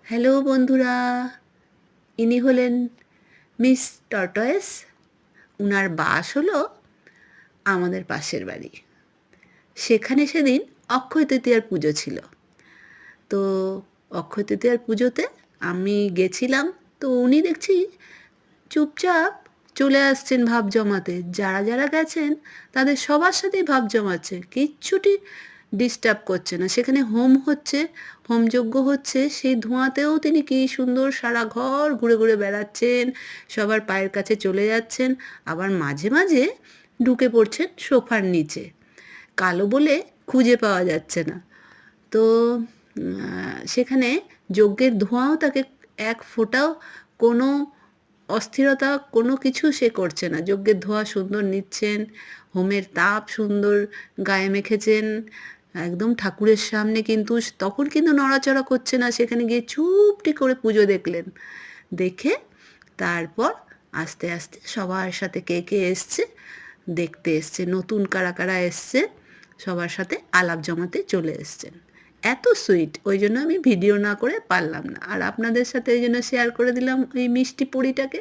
Hello বন্ধুরা, ইনি হলেন মিস টর্টয়েস। উনার বাস হলো আমাদের পাশের বাড়ি। সেখানে সেদিন অক্ষয় তৃতীয়ার পুজো ছিল। তো অক্ষয় তৃতীয়ার পুজোতে আমি গেছিলাম। তো উনি দেখছি চুপচাপ চলে আসছেন ভাব জমাতে। যারা যারা গেছেন তাদের সবার সাথেই ভাব জমাচ্ছে, কিচ্ছুটি ডিস্টার্ব করছে না। সেখানে হোম হচ্ছে, হোমযজ্ঞ হচ্ছে, সেই ধোঁয়াতেও তিনি কী সুন্দর সারা ঘর ঘুরে ঘুরে বেড়াচ্ছেন, সবার পায়ের কাছে চলে যাচ্ছেন, আবার মাঝে মাঝে ঢুকে পড়ছেন সোফার নিচে। কালো বলে খুঁজে পাওয়া যাচ্ছে না। তো সেখানে যজ্ঞের ধোঁয়াও তাকে এক ফোঁটাও কোনো অস্থিরতা কোনো কিছু সে করছে না। যজ্ঞের ধোঁয়া সুন্দর নিচ্ছেন, হোমের তাপ সুন্দর গায়ে মেখেছেন, একদম ঠাকুরের সামনে কিন্তু তখন কিন্তু নড়াচড়া করছে না। সেখানে গিয়ে চুপটি করে পুজো দেখলেন। দেখে তারপর আস্তে আস্তে সবার সাথে কে কে এসছে দেখতে এসছে, নতুন কারা কারা এসছে সবার সাথে আলাপ জমাতে চলে এসছেন। এত সুইট, ওই জন্য আমি ভিডিও না করে পারলাম না, আর আপনাদের সাথে ওই জন্য শেয়ার করে দিলাম এই মিষ্টি পরিটাকে।